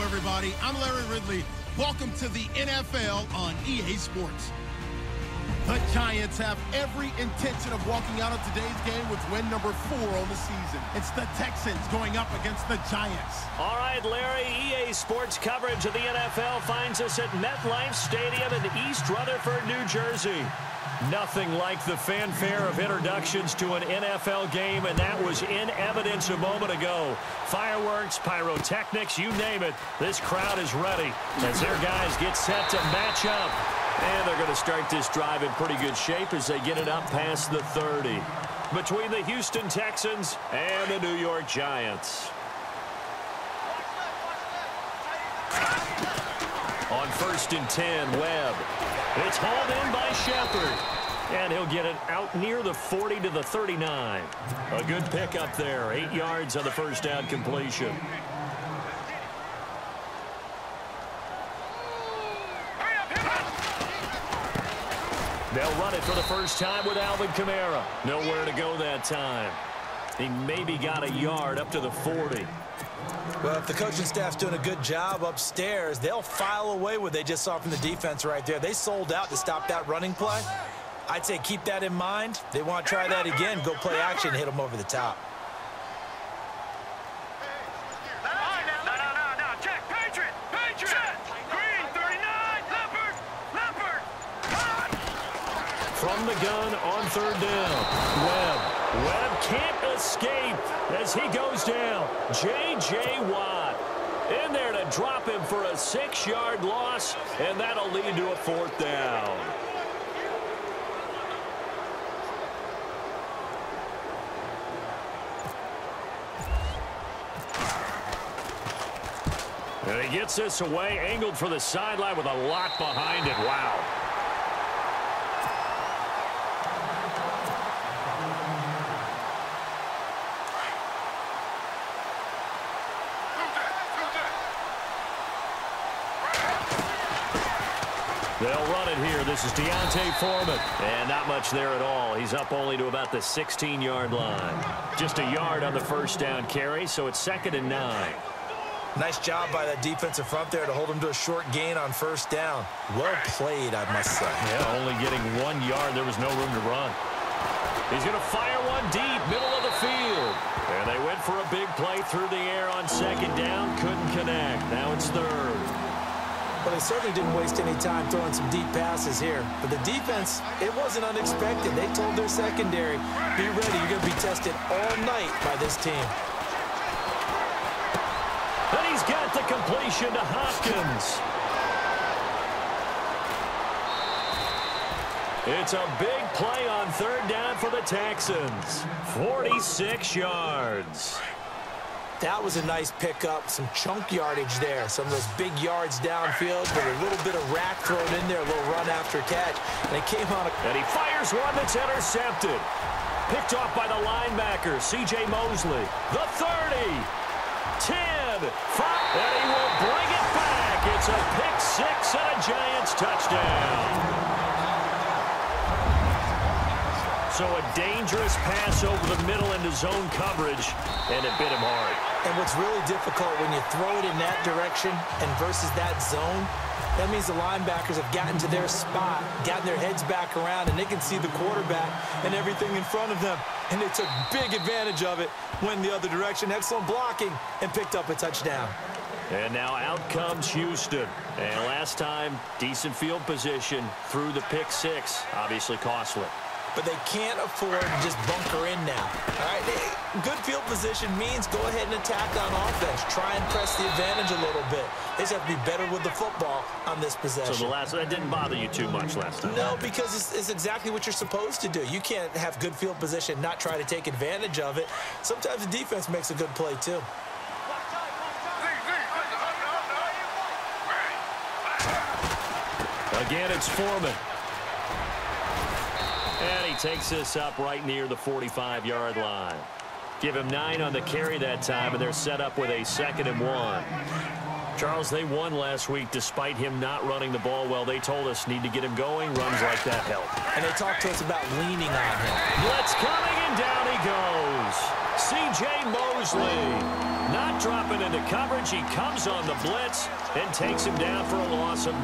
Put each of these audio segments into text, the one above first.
everybody. I'm Larry Ridley. Welcome to the NFL on EA Sports. The Giants have every intention of walking out of today's game with win number 4 on the season. It's the Texans going up against the Giants. All right, Larry, EA Sports coverage of the NFL finds us at MetLife Stadium in East Rutherford, New Jersey. Nothing like the fanfare of introductions to an NFL game, and that was in evidence a moment ago. Fireworks, pyrotechnics, you name it. This crowd is ready as their guys get set to match up. And they're going to start this drive in pretty good shape as they get it up past the 30. Between the Houston Texans and the New York Giants. On 1st and 10, Webb. It's hauled in by Shepard. And he'll get it out near the 40 to the 39. A good pickup there. 8 yards on the first down completion. They'll run it for the first time with Alvin Kamara. Nowhere to go that time. He maybe got a yard up to the 40. Well, if the coaching staff's doing a good job upstairs, they'll file away what they just saw from the defense right there. They sold out to stop that running play. I'd say keep that in mind. They want to try that again, go play action, hit them over the top. From the gun on 3rd down. Webb can't escape as he goes down. J.J. Watt in there to drop him for a 6-yard loss, and that'll lead to a 4th down. And he gets this away, angled for the sideline with a lot behind it. Wow. They'll run it here. This is Deontay Foreman. And not much there at all. He's up only to about the 16-yard line. Just a yard on the first down carry, so it's 2nd and 9. Nice job by that defensive front there to hold him to a short gain on 1st down. Well played, I must say. Yeah, only getting 1 yard. There was no room to run. He's going to fire one deep, middle of the field. And they went for a big play through the air on 2nd down. Couldn't connect. Now it's 3rd. Well, they certainly didn't waste any time throwing some deep passes here. But the defense, it wasn't unexpected. They told their secondary, be ready. You're going to be tested all night by this team. And he's got the completion to Hopkins. It's a big play on 3rd down for the Texans. 46 yards. That was a nice pickup, some chunk yardage there. Some of those big yards downfield with a little bit of rack thrown in there, a little run after catch. And it came on. And he fires one that's intercepted. Picked off by the linebacker, C.J. Mosley. The 30, 10, 5, and he will bring it back. It's a pick-6 and a Giants touchdown. So a dangerous pass over the middle into zone coverage, and it bit him hard. And what's really difficult when you throw it in that direction and versus that zone, that means the linebackers have gotten to their spot, gotten their heads back around, and they can see the quarterback and everything in front of them. And they took big advantage of it, went the other direction, excellent blocking, and picked up a touchdown. And now out comes Houston. And last time, decent field position through the pick-6, obviously costly. But they can't afford to just bunker in now. All right, good field position means go ahead and attack on offense. Try and press the advantage a little bit. They just have to be better with the football on this possession. So that didn't bother you too much last time? No, because it's exactly what you're supposed to do. You can't have good field position, not try to take advantage of it. Sometimes the defense makes a good play too. Again, it's Foreman. And he takes this up right near the 45-yard line. Give him 9 on the carry that time, and they're set up with a 2nd and 1. Charles, they won last week despite him not running the ball well. They told us need to get him going. Runs like that help. And they talked to us about leaning on him. Blitz coming, and down he goes. C.J. Mosley not dropping into coverage. He comes on the blitz and takes him down for a loss of 9.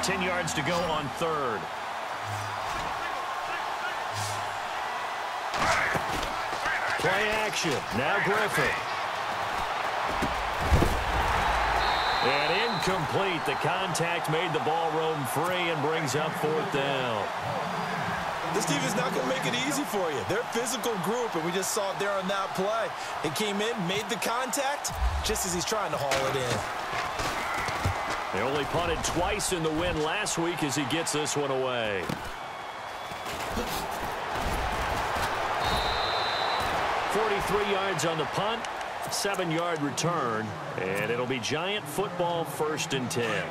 Ten yards to go on third. Play action. Now Griffin. And incomplete. The contact made the ball roam free and brings up 4th down. This team is not going to make it easy for you. They're a physical group, and we just saw it there on that play. He came in, made the contact, just as he's trying to haul it in. They only punted twice in the win last week as he gets this one away. .43 yards on the punt, 7-yard return, and it'll be Giant football 1st and 10.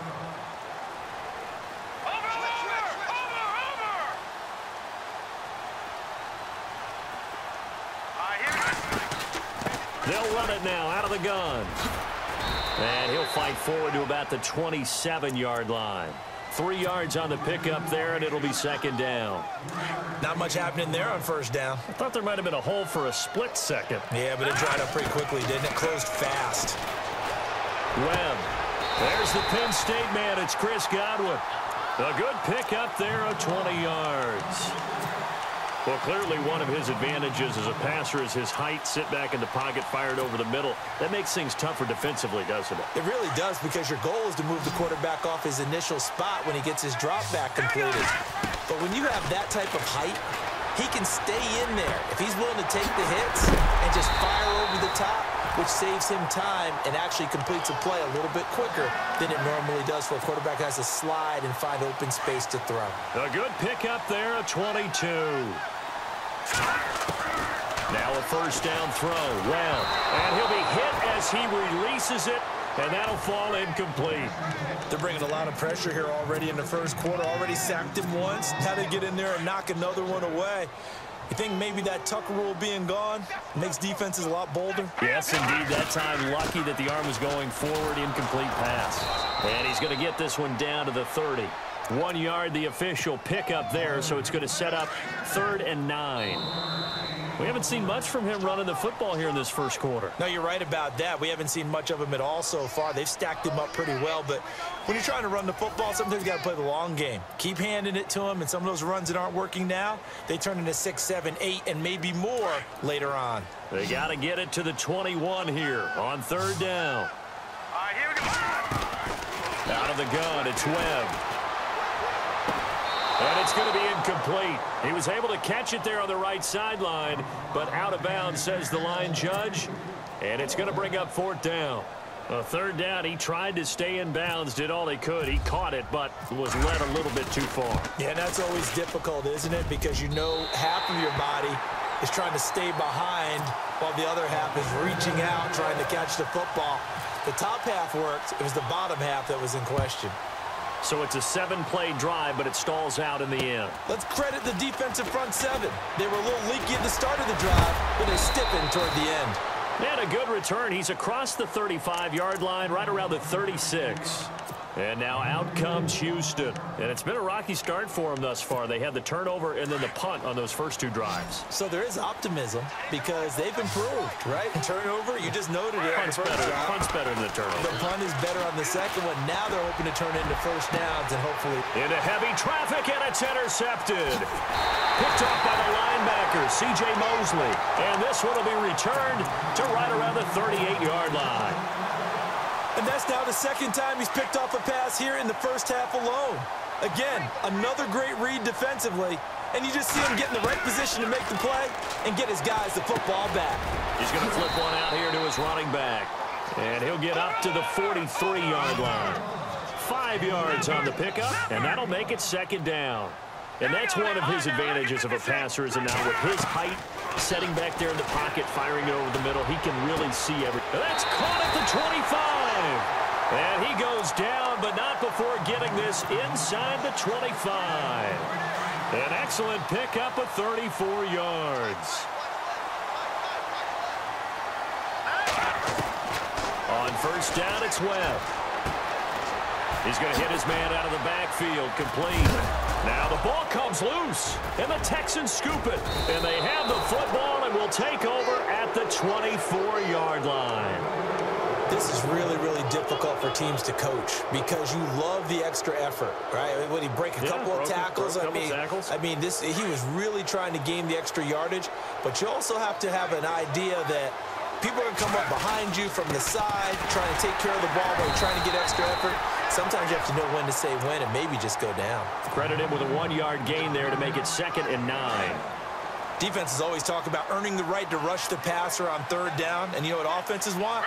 They'll run it now out of the gun. And he'll fight forward to about the 27-yard line. 3 yards on the pickup there, and it'll be 2nd down. Not much happening there on 1st down. I thought there might have been a hole for a split second. Yeah, but it dried up pretty quickly, didn't it? Closed fast. Webb. There's the Penn State man. It's Chris Godwin. A good pickup there of 20 yards. Well, clearly one of his advantages as a passer is his height, sit back in the pocket, fired over the middle. That makes things tougher defensively, doesn't it? It really does, because your goal is to move the quarterback off his initial spot when he gets his drop back completed. But when you have that type of height, he can stay in there if he's willing to take the hits and just fire over the top, which saves him time and actually completes a play a little bit quicker than it normally does for a quarterback who has to slide and find open space to throw. A good pickup there, a 22. Now a 1st down throw. Well, and he'll be hit as he releases it, and that'll fall incomplete. They're bringing a lot of pressure here already in the 1st quarter. Already sacked him once. Now they get in there and knock another one away. You think maybe that Tucker rule being gone makes defenses a lot bolder? Yes, indeed. That time lucky that the arm was going forward. Incomplete pass. And he's going to get this one down to the 30. 1 yard, the official pickup there, so it's going to set up 3rd and 9. We haven't seen much from him running the football here in this 1st quarter. No, you're right about that. We haven't seen much of him at all so far. They've stacked him up pretty well, but when you're trying to run the football, sometimes you got to play the long game. Keep handing it to him, and some of those runs that aren't working now, they turn into 6, 7, 8, and maybe more later on. They got to get it to the 21 here on 3rd down. Here we go. Out of the gun, it's Webb. And it's going to be incomplete. He was able to catch it there on the right sideline, but out of bounds, says the line judge. And it's going to bring up 4th down. A 3rd down, he tried to stay in bounds, did all he could. He caught it, but was led a little bit too far. Yeah, and that's always difficult, isn't it? Because you know half of your body is trying to stay behind while the other half is reaching out, trying to catch the football. The top half worked. It was the bottom half that was in question. So it's a 7-play drive, but it stalls out in the end. Let's credit the defensive front 7. They were a little leaky at the start of the drive, but they stiffened toward the end. And a good return. He's across the 35-yard line, right around the 36. And now out comes Houston. And it's been a rocky start for them thus far. They had the turnover and then the punt on those first 2 drives. So there is optimism because they've improved, right? Turnover, you just noted it. Punt's better than the turnover. The punt is better on the second one. Now they're hoping to turn into 1st downs and hopefully. Into heavy traffic, and it's intercepted. Picked up by the linebacker, C.J. Mosley. And this one will be returned to right around the 38-yard line. And that's now the 2nd time he's picked off a pass here in the 1st half alone. Again, another great read defensively, and you just see him get in the right position to make the play and get his guys the football back. He's going to flip one out here to his running back, and he'll get up to the 43-yard line. 5 yards on the pickup, and that'll make it 2nd down. And that's one of his advantages of a passer is now with his height, setting back there in the pocket, firing it over the middle, he can really see everything. That's caught at the 25. And he goes down, but not before getting this inside the 25. An excellent pickup of 34 yards. On 1st down, it's Webb. He's going to hit his man out of the backfield, complete. Now the ball comes loose, and the Texans scoop it. And they have the football and will take over at the 24-yard line. This is really, really difficult for teams to coach because you love the extra effort, right? When he break a couple of tackles, I mean, he was really trying to gain the extra yardage, but you also have to have an idea that people are going to come up behind you from the side, trying to take care of the ball while you're trying to get extra effort. Sometimes you have to know when to say when and maybe just go down. Credit him with a 1-yard gain there to make it 2nd and 9. Defenses always talk about earning the right to rush the passer on 3rd down. And you know what offenses want?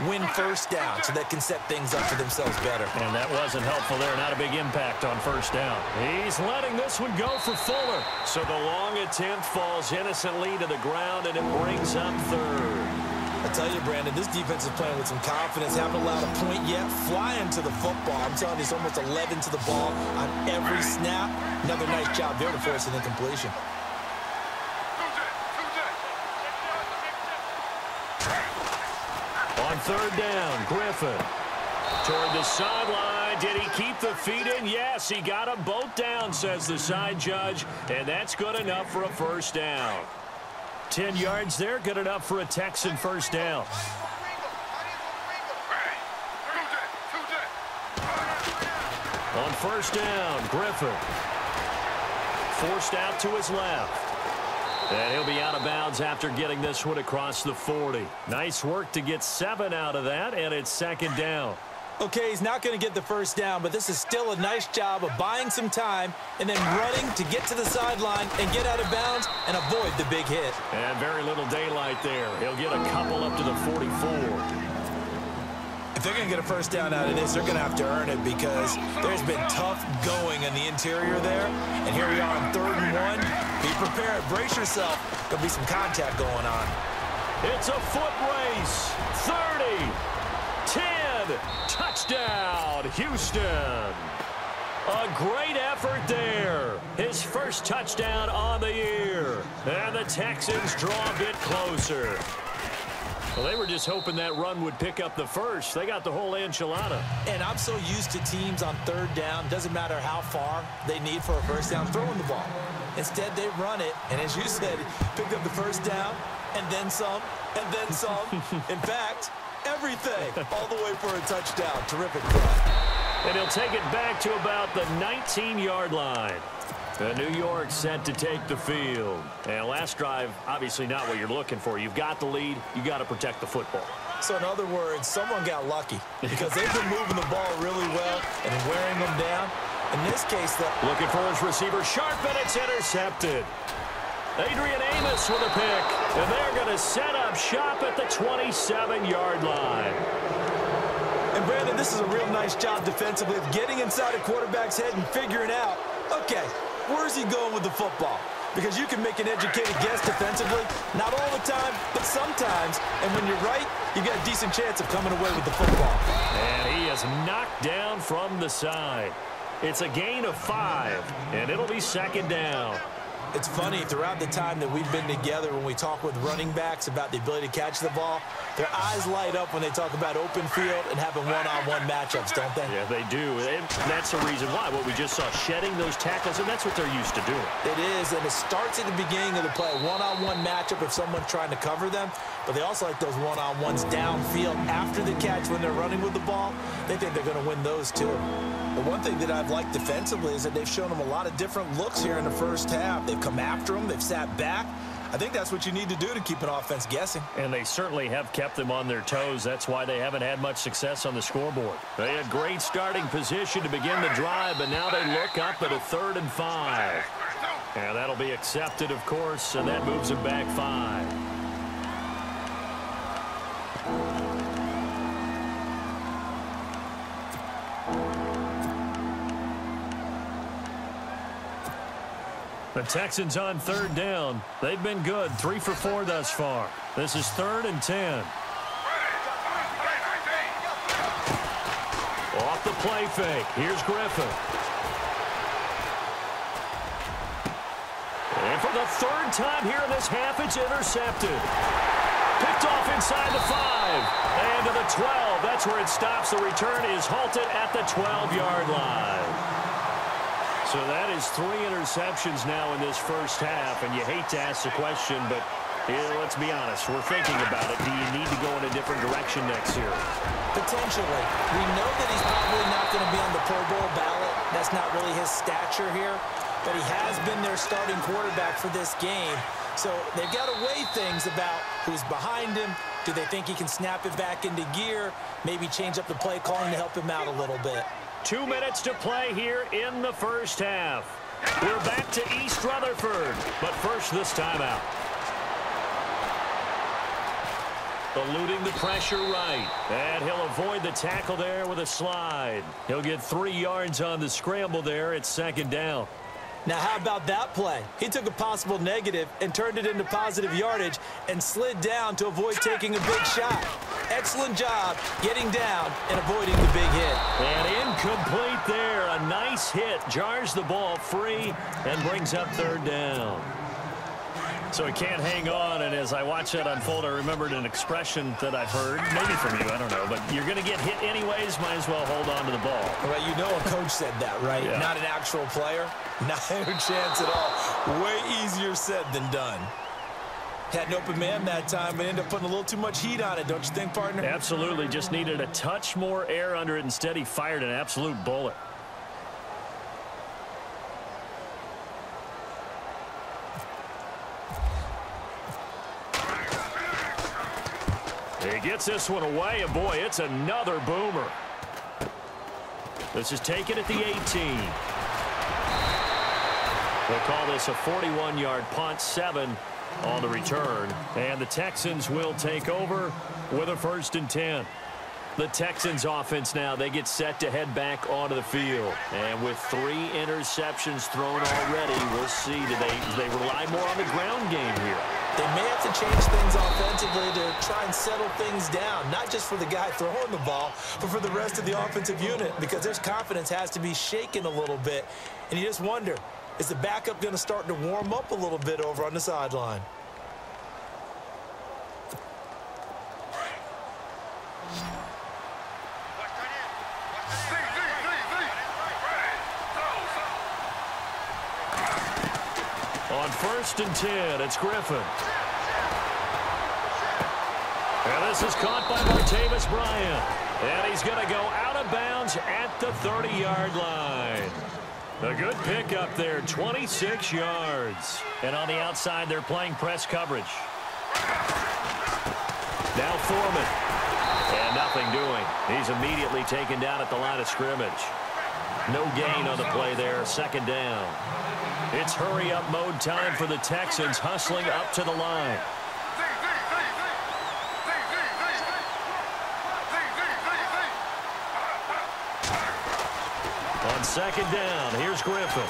Win 1st down so they can set things up for themselves better. And that wasn't helpful there. Not a big impact on 1st down. He's letting this one go for Fuller. So the long attempt falls innocently to the ground, and it brings up 3rd. I tell you, Brandon, this defense is playing with some confidence. Haven't allowed a point yet. Flying to the football. I'm telling you, it's almost 11 to the ball on every snap. Another nice job there to force an incompletion. On 3rd down, Griffin toward the sideline. Did he keep the feet in? Yes, he got them both down, says the side judge, and that's good enough for a 1st down. 10 yards there, good enough for a Texan 1st down. On 1st down, Griffin forced out to his left. And he'll be out of bounds after getting this one across the 40. Nice work to get 7 out of that, and it's 2nd down. Okay, he's not going to get the 1st down, but this is still a nice job of buying some time and then running to get to the sideline and get out of bounds and avoid the big hit. And very little daylight there. He'll get a couple up to the 44. If they're going to get a 1st down out of this, they're going to have to earn it because there's been tough going in the interior there. And here we are on 3rd and 1. Be prepared. Brace yourself. There'll be some contact going on. It's a foot race. 30. 10. Touchdown, Houston. A great effort there. His 1st touchdown on the year. And the Texans draw a bit closer. Well, they were just hoping that run would pick up the 1st. They got the whole enchilada. And I'm so used to teams on 3rd down, doesn't matter how far they need for a 1st down, throwing the ball. Instead, they run it, and as you said, picked up the 1st down, and then some, and then some. In fact, everything, all the way for a touchdown. Terrific play. And he'll take it back to about the 19-yard line. New York set to take the field. And last drive, obviously not what you're looking for. You've got the lead. You got to protect the football. So in other words, someone got lucky because they've been moving the ball really well and wearing them down. In this case, looking for his receiver, sharp, and it's intercepted. Adrian Amos with a pick, and they're going to set up shop at the 27-yard line. And Brandon, this is a real nice job defensively of getting inside a quarterback's head and figuring out, okay, where's he going with the football? Because you can make an educated guess defensively, not all the time, but sometimes. And when you're right, you got a decent chance of coming away with the football. And he is knocked down from the side. It's a gain of 5, and it'll be 2nd down. It's funny, throughout the time that we've been together, when we talk with running backs about the ability to catch the ball, their eyes light up when they talk about open field and having one-on-one matchups, don't they? Yeah, they do. And that's the reason why. What we just saw, shedding those tackles, and that's what they're used to doing. It is, and it starts at the beginning of the play. One-on-one matchup if someone's trying to cover them, but they also like those one-on-ones downfield after the catch when they're running with the ball. They think they're going to win those, too. The one thing that I've liked defensively is that they've shown them a lot of different looks here in the first half. They've come after them. They've sat back. I think that's what you need to do to keep an offense guessing. And they certainly have kept them on their toes. That's why they haven't had much success on the scoreboard. They had great starting position to begin the drive, but now they look up at a 3rd and 5. And that'll be accepted, of course, and that moves them back 5. The Texans on 3rd down. They've been good, 3 for 4 thus far. This is 3rd and 10. Off the play fake. Here's Griffin. And for the 3rd time here in this half, it's intercepted. Picked off inside the 5. And to the 12. That's where it stops. The return is halted at the 12-yard line. So that is 3 interceptions now in this first half. And you hate to ask the question, but let's be honest. We're thinking about it. Do you need to go in a different direction next year? Potentially. We know that he's probably not going to be on the Pro Bowl ballot. That's not really his stature here. But he has been their starting quarterback for this game. So they've got to weigh things about who's behind him. Do they think he can snap it back into gear? Maybe change up the play calling to help him out a little bit. 2 minutes to play here in the first half. We're back to East Rutherford. But first, this timeout. Eluding the pressure right. And he'll avoid the tackle there with a slide. He'll get 3 yards on the scramble there. It's second down. Now, how about that play? He took a possible negative and turned it into positive yardage and slid down to avoid taking a big shot. Excellent job getting down and avoiding the big hit. And incomplete there. A nice hit. Jars the ball free and brings up third down. So he can't hang on, and as I watch that unfold, I remembered an expression that I've heard, maybe from you, I don't know, but you're going to get hit anyways, might as well hold on to the ball. Well, you know a coach said that, right? Yeah. Not an actual player. Not a chance at all. Way easier said than done. Had an open man that time, but ended up putting a little too much heat on it, don't you think, partner? Absolutely. Just needed a touch more air under it. Instead, he fired an absolute bullet. He gets this one away, and boy, it's another boomer. This is taken at the 18. They'll call this a 41-yard punt, 7 on the return. And the Texans will take over with a 1st and 10. The Texans offense now, they get set to head back onto the field. And with 3 interceptions thrown already, we'll see. Do they rely more on the ground game here? They may have to change things offensively to try and settle things down, not just for the guy throwing the ball, but for the rest of the offensive unit, because their confidence has to be shaken a little bit. And you just wonder, is the backup going to start to warm up a little bit over on the sideline? On 1st and 10, it's Griffin. And this is caught by Martavis Bryant. And he's going to go out of bounds at the 30-yard line. A good pickup there, 26 yards. And on the outside, they're playing press coverage. Now Foreman. And nothing doing. He's immediately taken down at the line of scrimmage. No gain on the play there, 2nd down. It's hurry-up mode time for the Texans, hustling up to the line. On 2nd down, here's Griffin.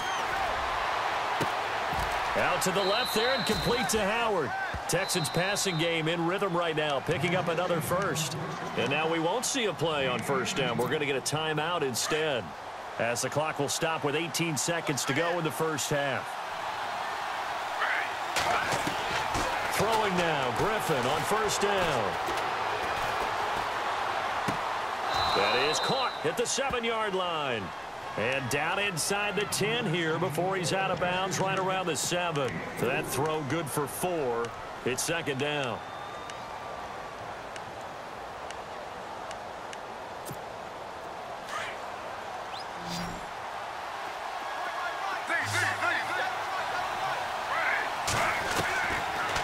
Out to the left there and complete to Howard. Texans passing game in rhythm right now, picking up another 1st. And now we won't see a play on 1st down. We're going to get a timeout instead, as the clock will stop with 18 seconds to go in the first half. Throwing now, Griffin on 1st down. That is caught at the 7-yard line. And down inside the 10 here before he's out of bounds right around the 7. That throw good for 4. It's 2nd down.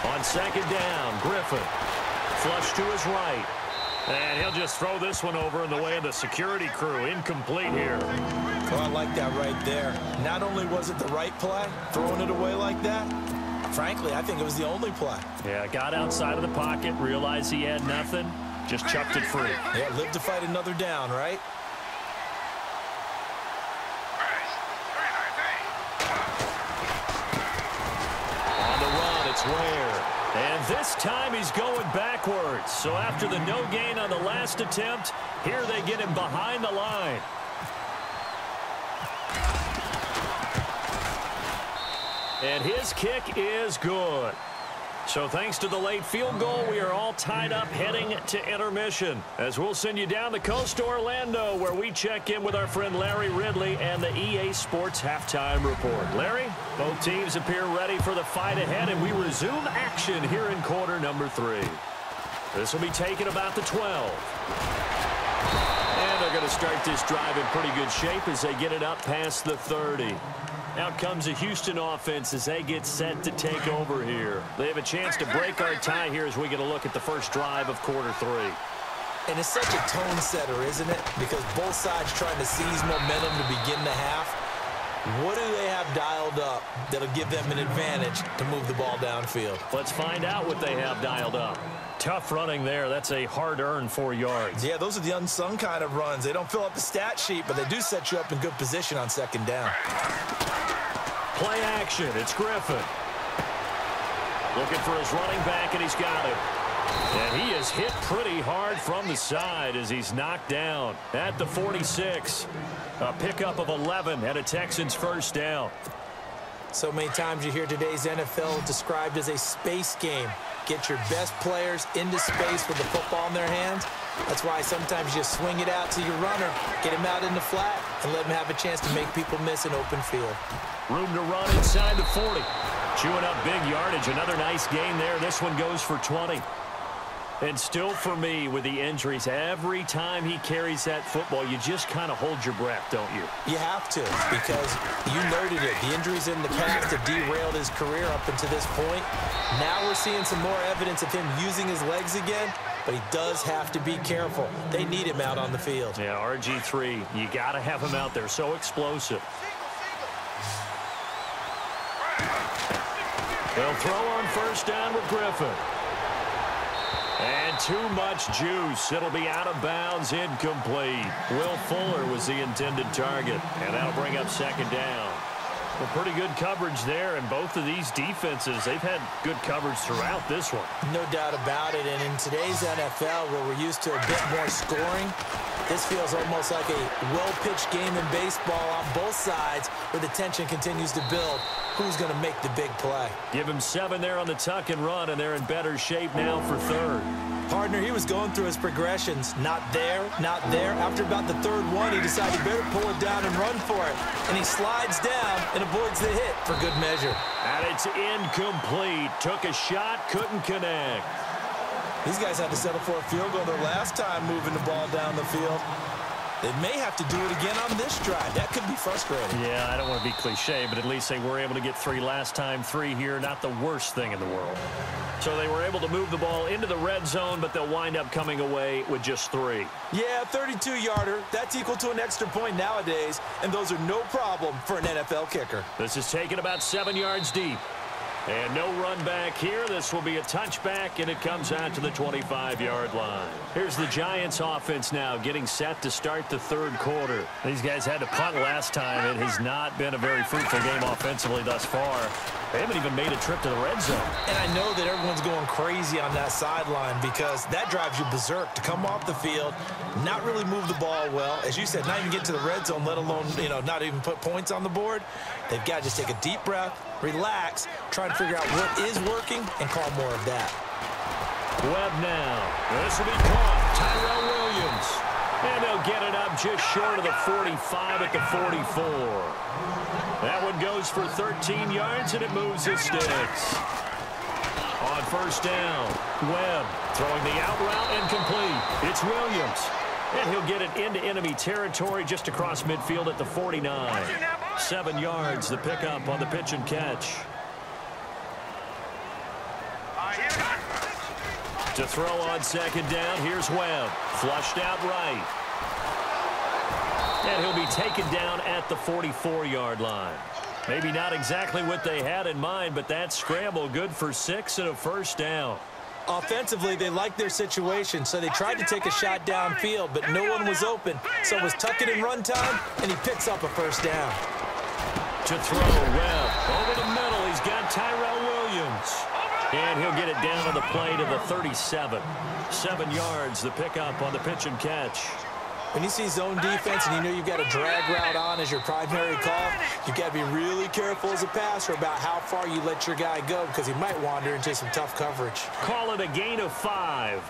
On 2nd down, Griffin. Flush to his right. And he'll just throw this one over in the way of the security crew. Incomplete here. Oh, I like that right there. Not only was it the right play, throwing it away like that, frankly, I think it was the only play. Yeah, got outside of the pocket, realized he had nothing, just chucked it free. Yeah, live to fight another down, right? On the run, it's Ware. And this time he's going backwards. So after the no gain on the last attempt, here they get him behind the line. And his kick is good. So thanks to the late field goal, we are all tied up heading to intermission. As we'll send you down the coast to Orlando, where we check in with our friend Larry Ridley and the EA Sports Halftime Report. Larry, both teams appear ready for the fight ahead, and we resume action here in quarter number 3. This will be taken about the 12. And they're going to start this drive in pretty good shape as they get it up past the 30. Out comes the Houston offense as they get set to take over here. They have a chance to break our tie here as we get a look at the first drive of quarter 3. And it's such a tone setter, isn't it? Because both sides trying to seize momentum to begin the half. What do they have dialed up that'll give them an advantage to move the ball downfield? Let's find out what they have dialed up. Tough running there. That's a hard-earned 4 yards. Yeah, those are the unsung kind of runs. They don't fill up the stat sheet, but they do set you up in good position on second down. Play action. It's Griffin. Looking for his running back, and he's got it. And he is hit pretty hard from the side as he's knocked down at the 46. A pickup of 11 and a Texans first down. So many times you hear today's NFL described as a space game. Get your best players into space with the football in their hands. That's why sometimes you swing it out to your runner, get him out in the flat, and let him have a chance to make people miss an open field. Room to run inside the 40. Chewing up big yardage. Another nice gain there. This one goes for 20. And still for me, with the injuries, every time he carries that football, you just kind of hold your breath, don't you? You have to, because you noted it. The injuries in the past have derailed his career up until this point. Now we're seeing some more evidence of him using his legs again, but he does have to be careful. They need him out on the field. Yeah, RG3, you got to have him out there. So explosive. They'll throw on first down with Griffin. And too much juice. It'll be out of bounds, incomplete. Will Fuller was the intended target, and that'll bring up second down. Well, pretty good coverage there, and both of these defenses, they've had good coverage throughout this one. No doubt about it, and in today's NFL, where we're used to a bit more scoring, this feels almost like a well-pitched game in baseball on both sides where the tension continues to build. Who's going to make the big play? Give him 7 there on the tuck and run, and they're in better shape now for third. Partner, he was going through his progressions. Not there, not there. After about the third one, he decided he better pull it down and run for it. And he slides down and avoids the hit for good measure. And it's incomplete. Took a shot, couldn't connect. These guys had to settle for a field goal their last time moving the ball down the field. They may have to do it again on this drive. That could be frustrating. Yeah, I don't want to be cliche, but at least they were able to get 3 last time. 3 here, not the worst thing in the world. So they were able to move the ball into the red zone, but they'll wind up coming away with just 3. Yeah, 32-yarder. That's equal to an extra point nowadays, and those are no problem for an NFL kicker. This is taken about 7 yards deep. And no run back here. This will be a touchback, and it comes out to the 25-yard line. Here's the Giants offense now getting set to start the third quarter. These guys had to punt last time. It has not been a very fruitful game offensively thus far. They haven't even made a trip to the red zone. And I know that everyone's going crazy on that sideline because that drives you berserk to come off the field, not really move the ball well. As you said, not even get to the red zone, let alone, not even put points on the board. They've got to just take a deep breath, relax, try and figure out what is working, and call more of that. Webb now. This will be caught. Tyrell Williams. And they'll get it up just short of the 45 at the 44. That one goes for 13 yards, and it moves the sticks. On first down, Webb throwing the out route and complete. It's Williams. And he'll get it into enemy territory just across midfield at the 49. 7 yards, the pickup on the pitch and catch. To throw on second down, here's Webb. Flushed out right. And he'll be taken down at the 44-yard line. Maybe not exactly what they had in mind, but that scramble good for 6 and a first down. Offensively, they liked their situation, so they tried to take a shot downfield, but no one was open. So it was tuck it in run time, and he picks up a first down. To throw, Webb over the middle. He's got Tyrell Williams. And he'll get it down on the play to the 37. 7 yards, the pickup on the pitch and catch. When you see zone defense and you know you've got a drag route on as your primary call, you've got to be really careful as a passer about how far you let your guy go because he might wander into some tough coverage. Call it a gain of 5.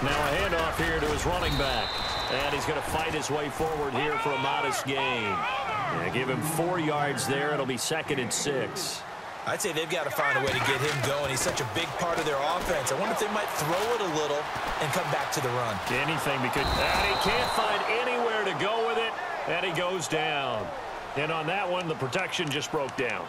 Now a handoff here to his running back. And he's going to fight his way forward here for a modest gain. Yeah, give him 4 yards there. It'll be 2nd and 6. I'd say they've got to find a way to get him going. He's such a big part of their offense. I wonder if they might throw it a little and come back to the run. Anything because he can't find anywhere to go with it, and he goes down. And on that one, the protection just broke down.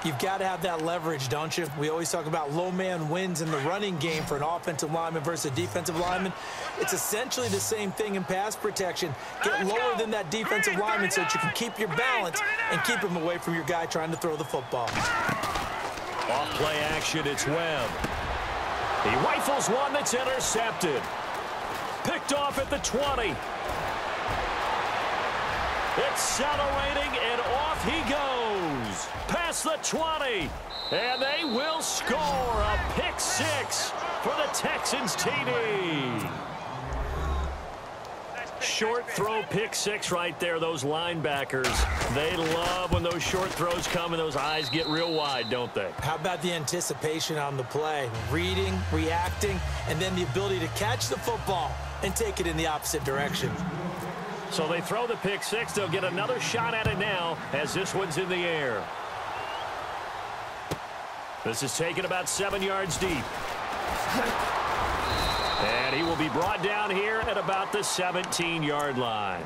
You've got to have that leverage, don't you? We always talk about low man wins in the running game for an offensive lineman versus a defensive lineman. It's essentially the same thing in pass protection. Get lower than that defensive lineman so that you can keep your balance and keep him away from your guy trying to throw the football. Off play action, it's Webb. He rifles one that's intercepted. Picked off at the 20. Accelerating, and off he goes. Past the 20. And they will score a pick 6 for the Texans TD. Short throw pick 6 right there. Those linebackers, they love when those short throws come and those eyes get real wide, don't they? How about the anticipation on the play? Reading, reacting, and then the ability to catch the football and take it in the opposite direction. So they throw the pick 6. They'll get another shot at it now as this one's in the air. This is taken about 7 yards deep. And he will be brought down here at about the 17-yard line.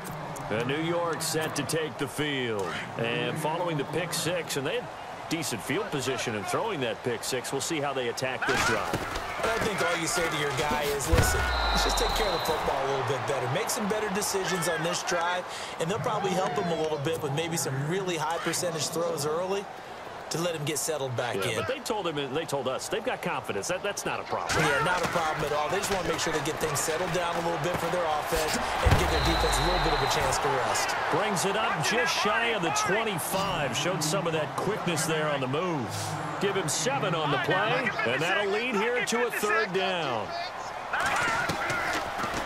New York set to take the field. And following the pick 6, and they had decent field position in throwing that pick 6. We'll see how they attack this drive. But I think all you say to your guy is, listen, let's just take care of the football a little bit better. Make some better decisions on this drive, and they'll probably help him a little bit with maybe some really high percentage throws early to let him get settled back in. But they told him, and they told us, they've got confidence. That's not a problem. Yeah, not a problem at all. They just want to make sure they get things settled down a little bit for their offense and give their defense a little bit of a chance to rest. Brings it up just shy of the 25. Showed some of that quickness there on the move. Give him 7 on the play, and that'll lead here to a 3rd down.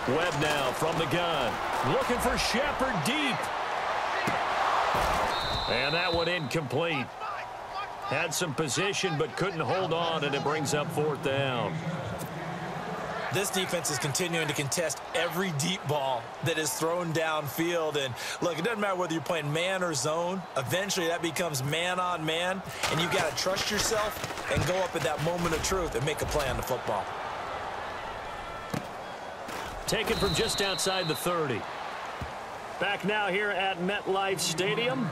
Webb now from the gun. Looking for Shepard deep. And that one incomplete. Had some position but couldn't hold on, and it brings up 4th down. This defense is continuing to contest every deep ball that is thrown downfield. And, look, it doesn't matter whether you're playing man or zone. Eventually, that becomes man on man, and you've got to trust yourself and go up at that moment of truth and make a play on the football. Taken from just outside the 30. Back now here at MetLife Stadium,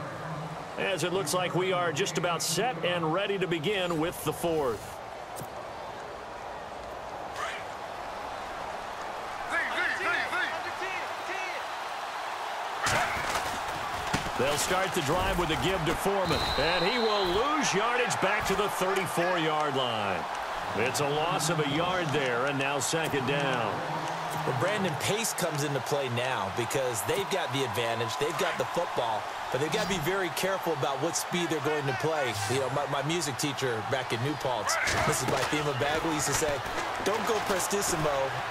as it looks like we are just about set and ready to begin with the 4th. They'll start the drive with a give to Foreman, and he will lose yardage back to the 34-yard line. It's a loss of a yard there, and now 2nd down. Well, Brandon, pace comes into play now because they've got the advantage. They've got the football, but they've got to be very careful about what speed they're going to play. You know, my music teacher back in New Paltz, Mrs. Bythema Bagley, used to say, don't go prestissimo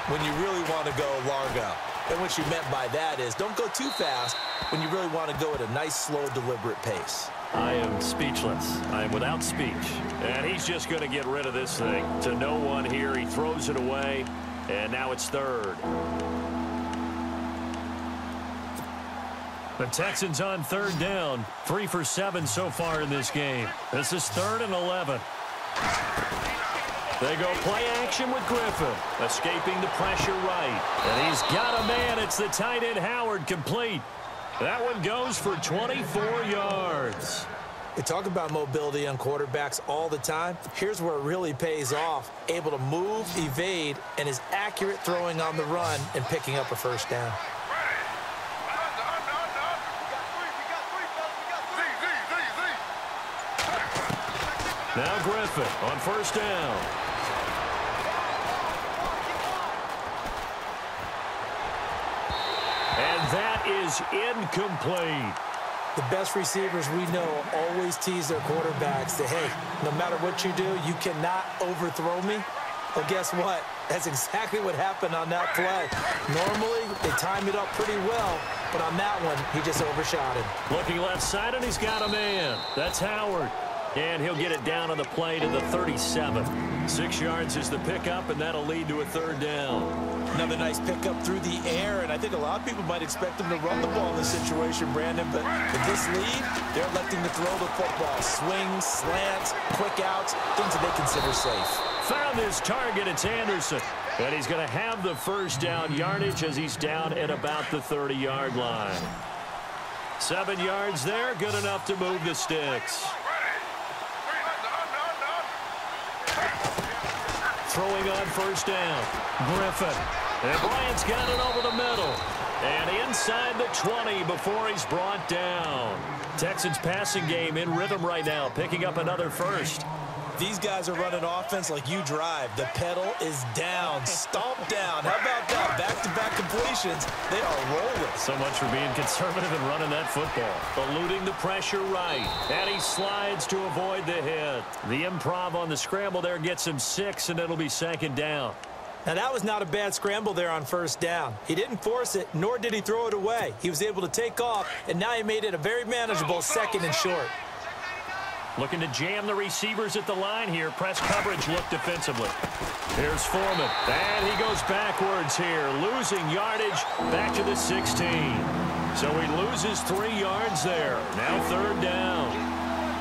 when you really want to go largo. And what she meant by that is don't go too fast when you really want to go at a nice, slow, deliberate pace. I am speechless. I am without speech. And he's just going to get rid of this thing. To no one here. He throws it away. And now it's 3rd. The Texans on 3rd down. 3 for 7 so far in this game. This is 3rd and 11. They go play action with Griffin. Escaping the pressure right. And he's got a man. It's the tight end Howard, complete. That one goes for 24 yards. We talk about mobility on quarterbacks all the time. Here's where it really pays off. Able to move, evade, and is accurate throwing on the run and picking up a 1st down. Now Griffin on 1st down. And that is incomplete. The best receivers we know always tease their quarterbacks that, hey, no matter what you do, you cannot overthrow me. Well, guess what? That's exactly what happened on that play. Normally, they time it up pretty well, but on that one, he just overshot him. Looking left side, and he's got a man. That's Howard. And he'll get it down on the play to the 37. 6 yards is the pickup, and that'll lead to a 3rd down. Another nice pickup through the air, and I think a lot of people might expect him to run the ball in this situation, Brandon, but with this lead, they're electing to throw the football. Swings, slants, quick outs, things that they consider safe. Found his target, it's Anderson. And he's going to have the 1st down yardage as he's down at about the 30-yard line. 7 yards there, good enough to move the sticks. Throwing on 1st down. Griffin. And Bryant's got it over the middle. And inside the 20 before he's brought down. Texans passing game in rhythm right now, picking up another 1st. These guys are running offense like you drive. The pedal is down, stomp down. How about that? Back-to-back completions. They are rolling. So much for being conservative and running that football. Eluding the pressure right. And he slides to avoid the hit. The improv on the scramble there gets him 6, and it'll be 2nd down. Now, that was not a bad scramble there on 1st down. He didn't force it, nor did he throw it away. He was able to take off, and now he made it a very manageable 2nd and short. Looking to jam the receivers at the line here. Press coverage look defensively. Here's Foreman. And he goes backwards here. Losing yardage back to the 16. So he loses 3 yards there. Now 3rd down.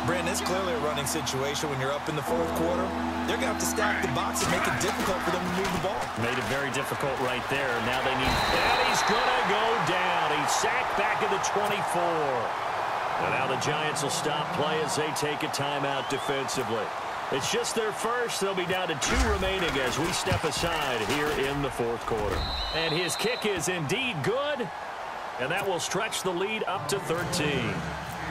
Brandon, it's clearly a running situation when you're up in the 4th quarter. They're going to have to stack the box and make it difficult for them to move the ball. Made it very difficult right there. Now they need... And he's going to go down. He's sacked back at the 24. And now the Giants will stop play as they take a timeout defensively. It's just their 1st. They'll be down to 2 remaining as we step aside here in the 4th quarter. And his kick is indeed good. And that will stretch the lead up to 13.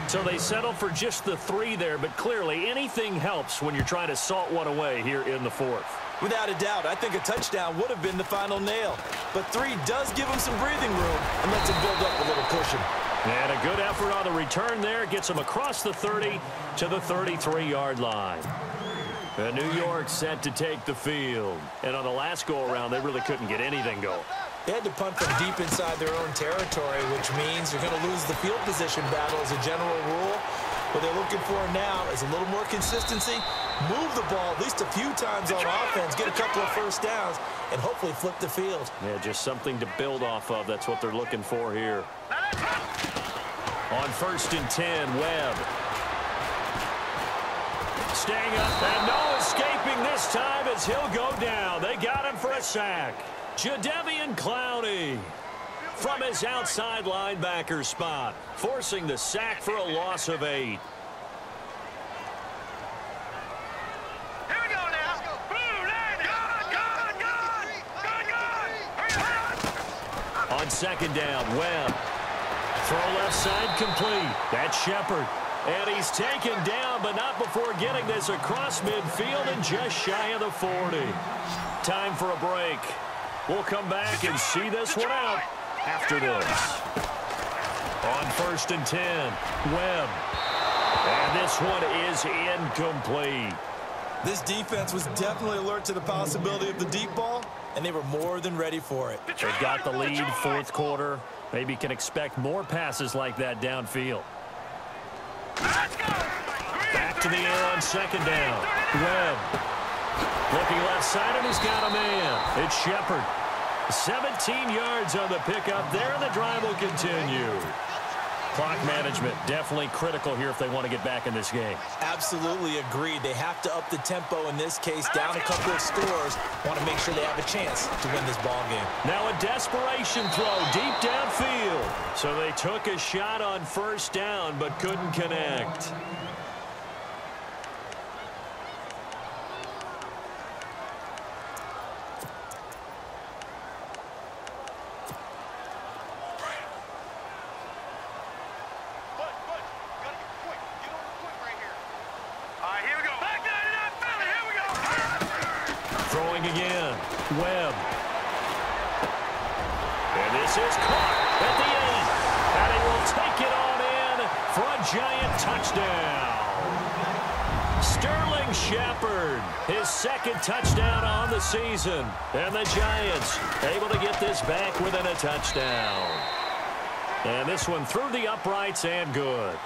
So they settle for just the 3 there, but clearly anything helps when you're trying to salt one away here in the 4th. Without a doubt, I think a touchdown would have been the final nail. But 3 does give him some breathing room and lets him build up a little cushion. And a good effort on the return there. Gets him across the 30 to the 33-yard line. And New York set to take the field. And on the last go-around, they really couldn't get anything going. They had to punt from deep inside their own territory, which means you're going to lose the field position battle as a general rule. What they're looking for now is a little more consistency, move the ball at least a few times on offense, get a couple of 1st downs, and hopefully flip the field. Yeah, just something to build off of. That's what they're looking for here. On 1st and 10, Webb. Staying up, and no escaping this time as he'll go down. They got him for a sack. Jadeveon Clowney from his outside linebacker spot, forcing the sack for a loss of 8. Here we go now. Blue line. Gone. On 2nd down, Webb. Throw left side complete. That's Shepard. And he's taken down, but not before getting this across midfield and just shy of the 40. Time for a break. We'll come back and see this one out after this. On 1st and 10, Webb. And this one is incomplete. This defense was definitely alert to the possibility of the deep ball, and they were more than ready for it. They've got the lead, 4th quarter. Maybe can expect more passes like that downfield. Back to the air on 2nd down. Webb. Looking left side, and he's got a man. It's Shepard. 17 yards on the pickup there, and the drive will continue. Clock management definitely critical here if they want to get back in this game. Absolutely agreed. They have to up the tempo in this case, down a couple of scores. Want to make sure they have a chance to win this ball game. Now a desperation throw deep downfield. So they took a shot on 1st down but couldn't connect. Again, Webb. And this is caught at the 8. And he will take it on in Giant touchdown. Sterling Shepard, his second touchdown on the season. And the Giants able to get this back within a touchdown. And this one through the uprights and good.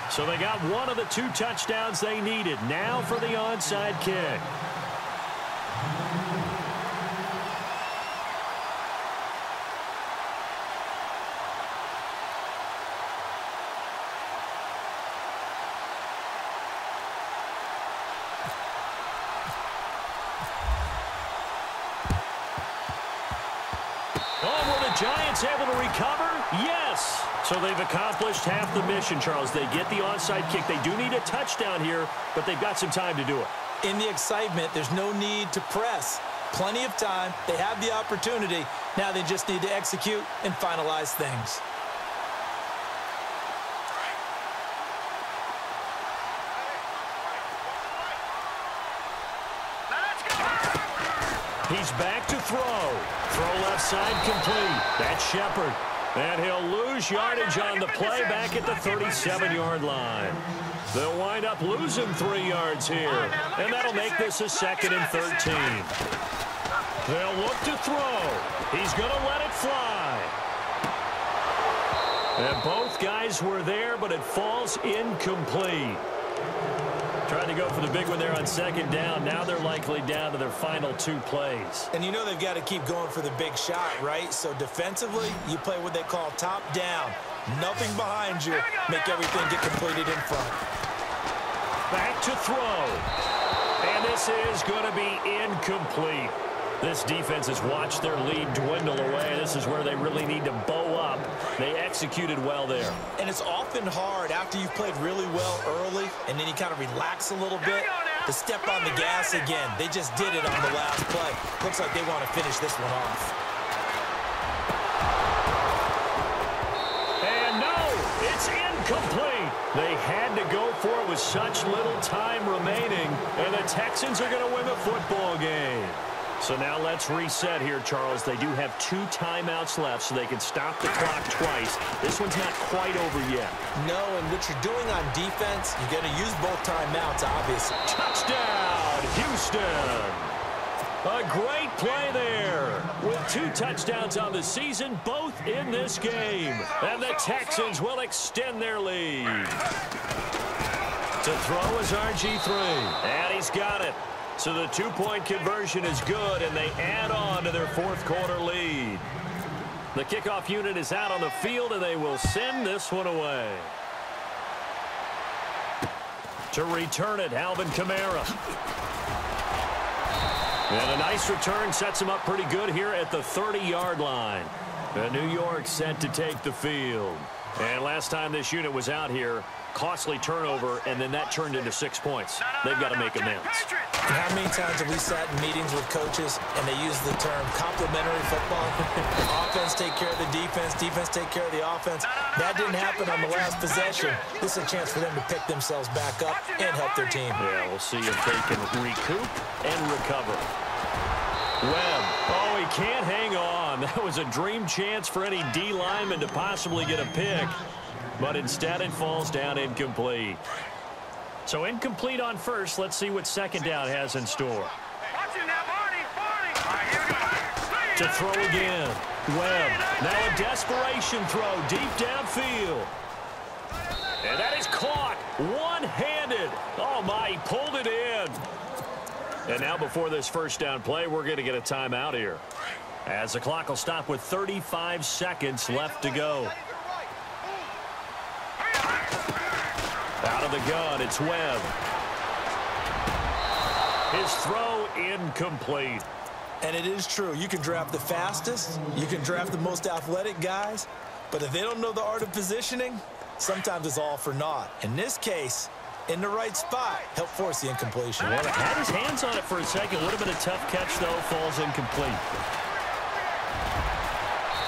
So they got one of the 2 touchdowns they needed. Now for the onside kick. Giants able to recover? Yes. So they've accomplished half the mission, Charles. They get the onside kick. They do need a touchdown here, but they've got some time to do it. In the excitement, there's no need to press. Plenty of time. They have the opportunity. Now they just need to execute and finalize things. He's back to throw. Throw left side complete. That's Shepard. And he'll lose yardage on the play back at the 37-yard line. They'll wind up losing 3 yards here. And that'll make this a 2nd and 13. They'll look to throw. He's going to let it fly. And both guys were there, but it falls incomplete. Trying to go for the big one there on 2nd down. Now they're likely down to their final 2 plays. And you know they've got to keep going for the big shot, right? So defensively, you play what they call top down. Nothing behind you. Make everything get completed in front. Back to throw. And this is going to be incomplete. This defense has watched their lead dwindle away. This is where they really need to bow up. They executed well there. And it's often hard after you've played really well early and then you kind of relax a little bit to step on the gas again. They just did it on the last play. Looks like they want to finish this one off. And no, it's incomplete. They had to go for it with such little time remaining, and the Texans are going to win the football game. So now let's reset here, Charles. They do have 2 timeouts left, so they can stop the clock twice. This one's not quite over yet. No, and what you're doing on defense, you're going to use both timeouts, obviously. Touchdown, Houston! A great play there. With 2 touchdowns on the season, both in this game. And the Texans will extend their lead. To throw is RG3. And he's got it. So the 2-point conversion is good, and they add on to their 4th quarter lead. The kickoff unit is out on the field, and they will send this one away. To return it, Alvin Kamara. And a nice return sets him up pretty good here at the 30-yard line. And New York set to take the field. And last time this unit was out here, costly turnover, and then that turned into 6 points. They've got to make amends. And how many times have we sat in meetings with coaches and they use the term complementary football? Offense take care of the defense, defense take care of the offense. That didn't happen on the last possession. This is a chance for them to pick themselves back up and help their team. Yeah, we'll see if they can recoup and recover. Webb, oh, he can't hang on. That was a dream chance for any D lineman to possibly get a pick. But instead it falls down incomplete. So incomplete on first. Let's see what 2nd down has in store. To throw again. Webb. Now a desperation throw deep downfield. And that is caught one-handed. Oh, my, he pulled it in. And now before this 1st down play, we're going to get a timeout here, as the clock will stop with 35 seconds left to go. Out of the gun, it's Webb. His throw incomplete. And it is true. You can draft the fastest. You can draft the most athletic guys. But if they don't know the art of positioning, sometimes it's all for naught. In this case, in the right spot, help force the incompletion. Well, had his hands on it for a second. Would have been a tough catch, though. Falls incomplete.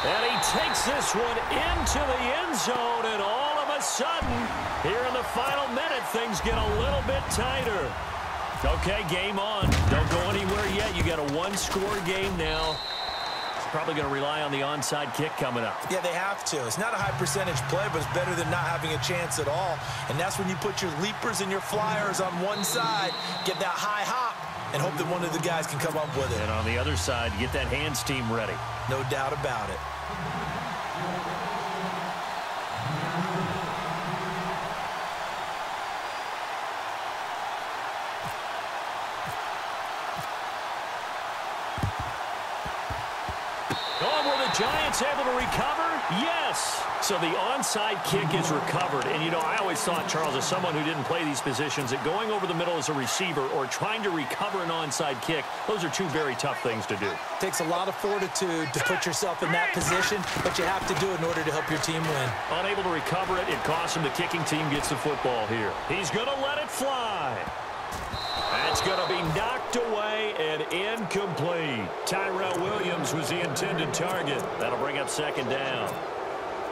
And he takes this one into the end zone, and all of a sudden, here in the final minute, things get a little bit tighter. Okay, game on. Don't go anywhere yet. You got a 1-score game now. Probably going to rely on the onside kick coming up. Yeah, they have to. It's not a high-percentage play, but it's better than not having a chance at all. And that's when you put your leapers and your flyers on one side, get that high hop, and hope that one of the guys can come up with it. And on the other side, get that hands team ready. No doubt about it. Giants able to recover? Yes. So the onside kick is recovered. And, you know, I always thought, Charles, as someone who didn't play these positions, that going over the middle as a receiver or trying to recover an onside kick, those are two very tough things to do. Takes a lot of fortitude to put yourself in that position, but you have to do it in order to help your team win. Unable to recover it, it costs him. The kicking team gets the football here. He's going to let it fly. That's going to be knocked away and incomplete. Tyrell Williams was the intended target. That'll bring up second down.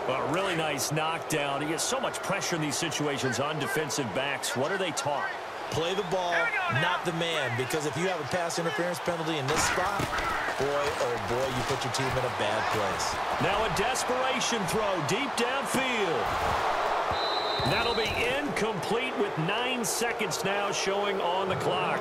A really nice knockdown. He gets so much pressure in these situations on defensive backs. What are they taught? Play the ball, not the man, because if you have a pass interference penalty in this spot, boy, oh boy, you put your team in a bad place. Now a desperation throw deep downfield. That'll be incomplete with 9 seconds now showing on the clock.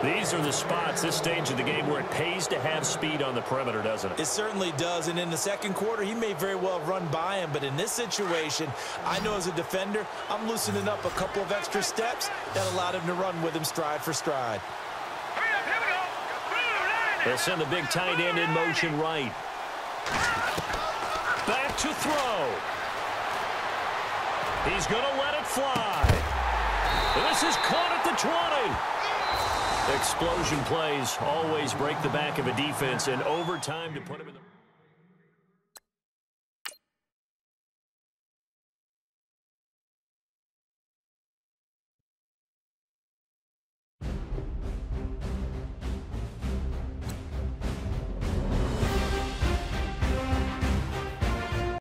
These are the spots, this stage of the game, where it pays to have speed on the perimeter, doesn't it? It certainly does, and in the second quarter, he may very well run by him, but in this situation, I know as a defender, I'm loosening up a couple of extra steps that allowed him to run with him stride for stride. They'll send the big tight end in motion right. Back to throw. He's going to let it fly. This is caught at the 20. Explosion plays always break the back of a defense, and overtime to put him in the...